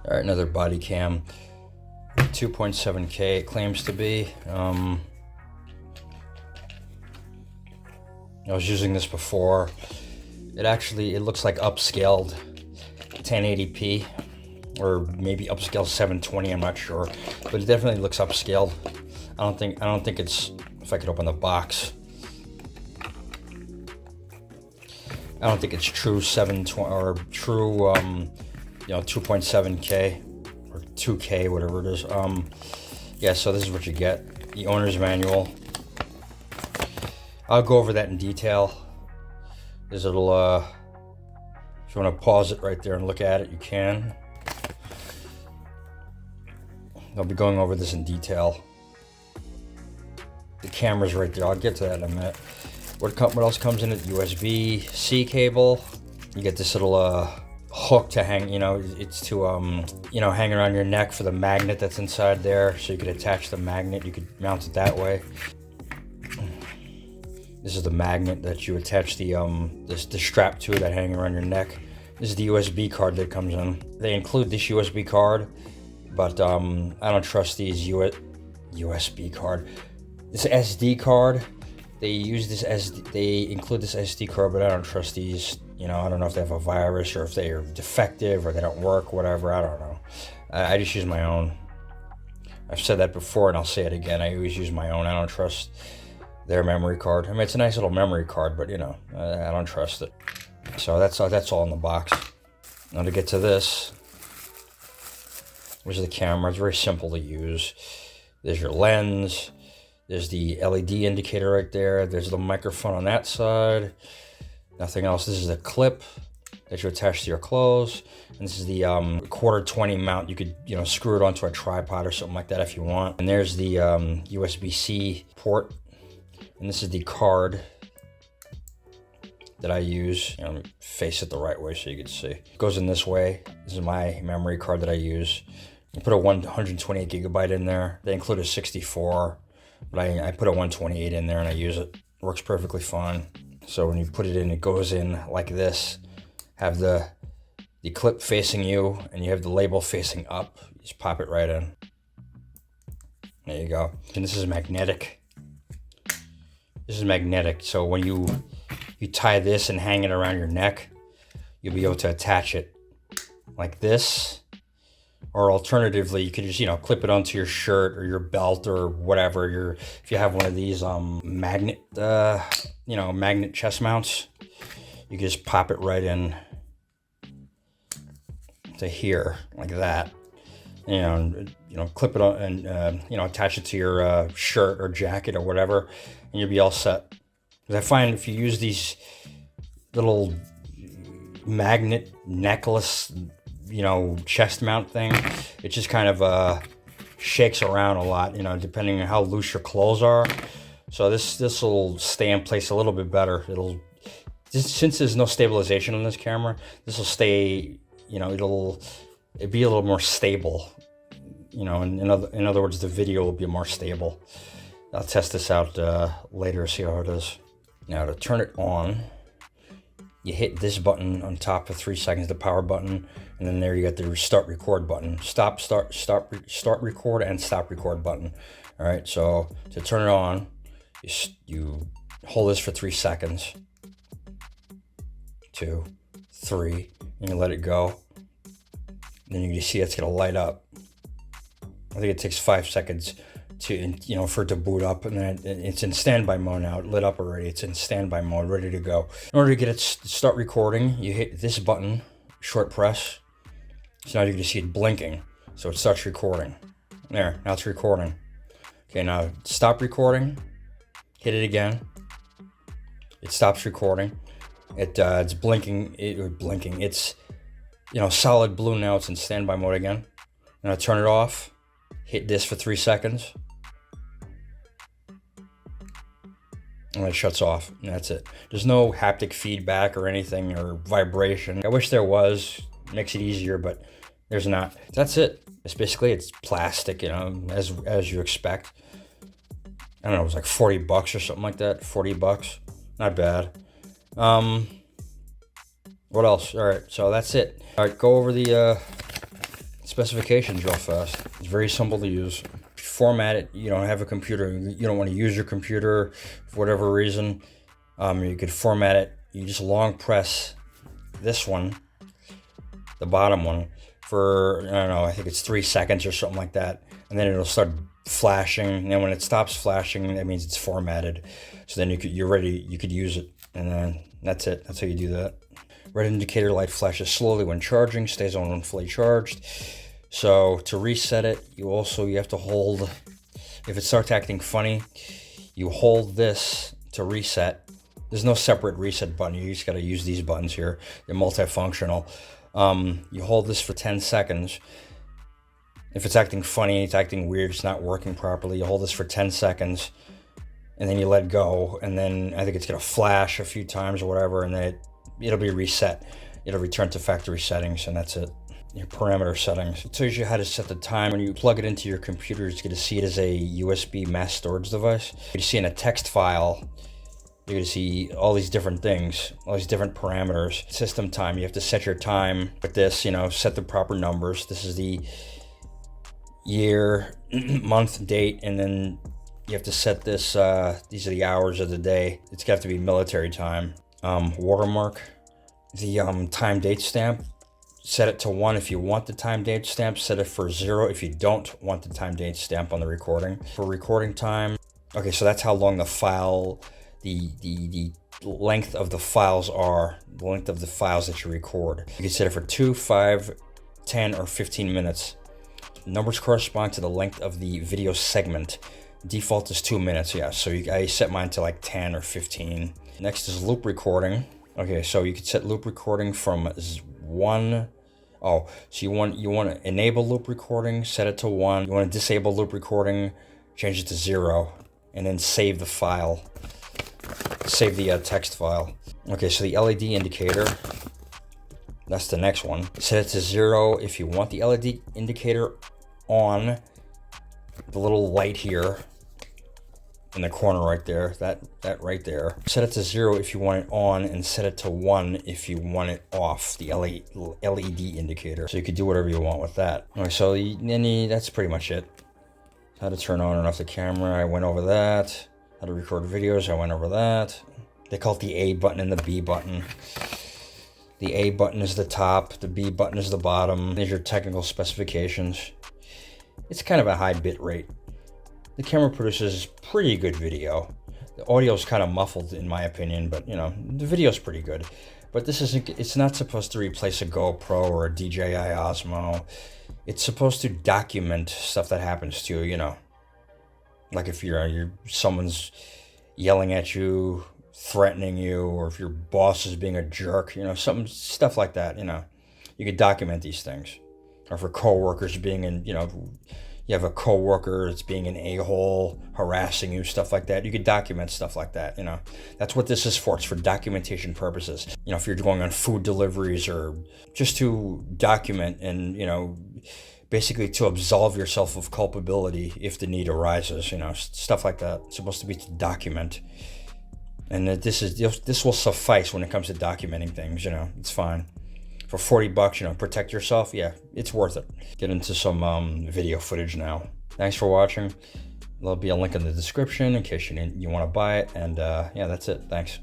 All right, another body cam, 2.7K it claims to be. I was using this before. It looks like upscaled 1080p, or maybe upscaled 720. I'm not sure, but it definitely looks upscaled. I don't think it's. If I could open the box, I don't think it's true 720 or true 2.7K or 2K, whatever it is. Yeah, so this is what you get, the owner's manual. I'll go over that in detail. There's a little, if you want to pause it right there and look at it, you can. I'll be going over this in detail. The camera's right there. I'll get to that in a minute. What else comes in it? USB-C cable. You get this little hook to hang, it's to hang around your neck for the magnet that's inside there, so you could attach the magnet. You could mount it that way. This is the magnet that you attach the strap to that hang around your neck. This is the USB card that comes in. They include this USB card, but I don't trust these USB card. This SD card, they include this SD card, but I don't trust these. I don't know if they have a virus or if they are defective or they don't work, whatever. I don't know. I just use my own. I've said that before and I'll say it again. I always use my own. I don't trust their memory card. I mean, it's a nice little memory card, but I don't trust it. So that's all in the box. Now to get to this, which is the camera. It's very simple to use. There's your lens. There's the LED indicator right there. There's the microphone on that side. Nothing else. This is a clip that you attach to your clothes. And this is the quarter 20 mount. You could, screw it onto a tripod or something like that if you want. And there's the USB-C port. And this is the card that I use. Face it the right way so you can see. It goes in this way. This is my memory card that I use. You put a 128 gigabyte in there. They include a 64. But I put a 128 in there and I use it. Works perfectly fine. So when you put it in, it goes in like this. Have the clip facing you and you have the label facing up. You just pop it right in. There you go. And this is magnetic. This is magnetic. So when you tie this and hang it around your neck, you'll be able to attach it like this. Or alternatively, you could just, clip it onto your shirt or your belt or whatever. If you have one of these magnet chest mounts, you can just pop it right in to here like that. Clip it on and attach it to your shirt or jacket or whatever, and you'll be all set. Because I find if you use these little magnet necklace, chest mount thing, it just kind of shakes around a lot, depending on how loose your clothes are. So this will stay in place a little bit better. Since there's no stabilization on this camera, this will stay, it'll be a little more stable. In other words, the video will be more stable. I'll test this out later, see how it is. Now to turn it on, you hit this button on top for 3 seconds, the power button, and then there you got the start record button. Start record and stop record button. All right, so to turn it on, you hold this for 3 seconds. 2, 3, and you let it go. Then you can see it's gonna light up. I think it takes 5 seconds for it to boot up, and then it's in standby mode now. It lit up already. It's in standby mode, ready to go. In order to get it to start recording, you hit this button, short press. So now you can see it blinking. So it starts recording. There, now it's recording. Okay, now stop recording. Hit it again. It stops recording. It's blinking. It's solid blue now. It's in standby mode again. Now turn it off. Hit this for 3 seconds. And it shuts off, and that's it. There's no haptic feedback or anything or vibration. I wish there was. Makes it easier, but there's not. That's it. It's plastic, as you expect. I don't know, it was like $40 or something like that. $40, not bad. What else? All right, so that's it. All right, go over the Specifications real fast. It's very simple to use. Format it. You don't have a computer. You don't want to use your computer for whatever reason. You could format it. You just long press this one, the bottom one, for, I don't know, I think it's 3 seconds or something like that. And then it'll start flashing. And then when it stops flashing, that means it's formatted. So then you're ready, you could use it. And then that's it. That's how you do that. Red indicator light flashes slowly when charging, stays on when fully charged. So to reset it, you have to hold, if it starts acting funny, you hold this to reset. There's no separate reset button. You just got to use these buttons here. They're multifunctional. You hold this for 10 seconds. If it's acting funny, it's acting weird, it's not working properly, you hold this for 10 seconds and then you let go, and then I think it's going to flash a few times or whatever, and then it'll be reset. It'll return to factory settings, and that's it. Your parameter settings. It tells you how to set the time. When you plug it into your computer, it's going to see it as a USB mass storage device. You're going to see in a text file, you're going to see all these different things, all these different parameters. System time, you have to set your time with this, set the proper numbers. This is the year, month, date, and then you have to set this, these are the hours of the day. It's got to be military time. Watermark, the time date stamp, set it to 1 if you want the time date stamp, set it for 0 if you don't want the time date stamp on the recording. For recording time, okay, so that's how long the file, the length of the files are, the length of the files that you record. You can set it for 2, 5, 10, or 15 minutes. Numbers correspond to the length of the video segment. Default is 2 minutes, yeah, so I set mine to like 10 or 15. Next is loop recording. Okay, so you can set loop recording from 1. Oh, so you want to enable loop recording, set it to 1. You want to disable loop recording, change it to 0, and then save the file. Save the text file. Okay, so the LED indicator, that's the next one. Set it to 0 if you want the LED indicator on. The little light here in the corner right there, that right there. Set it to 0 if you want it on, and set it to 1 if you want it off, the LED indicator. So you could do whatever you want with that. All right, so that's pretty much it. How to turn on and off the camera, I went over that. How to record videos, I went over that. They call it the A button and the B button. The A button is the top, the B button is the bottom. These are your technical specifications. It's kind of a high bit rate. The camera produces pretty good video. The audio is kind of muffled in my opinion, but the video is pretty good. But it's not supposed to replace a GoPro or a DJI Osmo. It's supposed to document stuff that happens to you, like if someone's yelling at you, threatening you, or if your boss is being a jerk, stuff like that, You could document these things. Or for coworkers being you have a coworker that's being an a-hole, harassing you, stuff like that. You could document stuff like that, That's what this is for. It's for documentation purposes. If you're going on food deliveries or just to document and, basically to absolve yourself of culpability if the need arises, stuff like that. It's supposed to be to document. And this will suffice when it comes to documenting things, it's fine. For $40, protect yourself. Yeah, it's worth it. Get into some video footage now. Thanks for watching. There'll be a link in the description in case you want to buy it. And yeah, that's it. Thanks.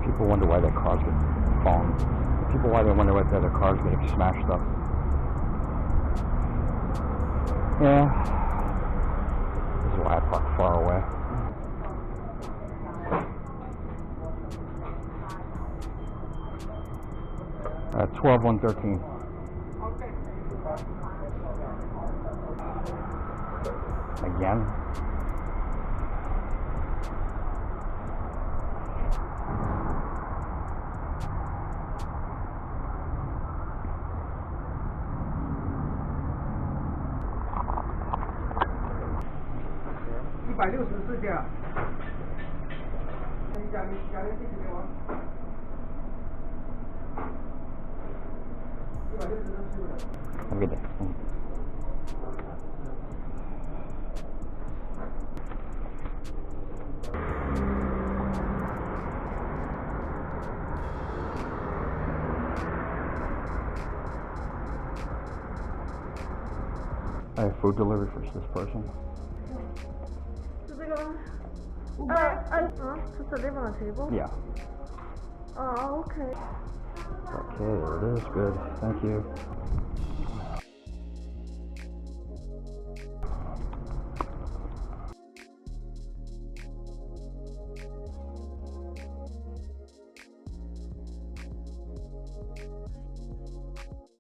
People wonder why their cars get fallen. People wonder why their cars get smashed up. Yeah. This is why I park far away. 12-113. again.164件。家里地址给我。164。Have a good day. I have food delivery for this person. 是这个吗？to deliver on the table? Yeah. Oh, okay. Okay, there it is. Good. Thank you.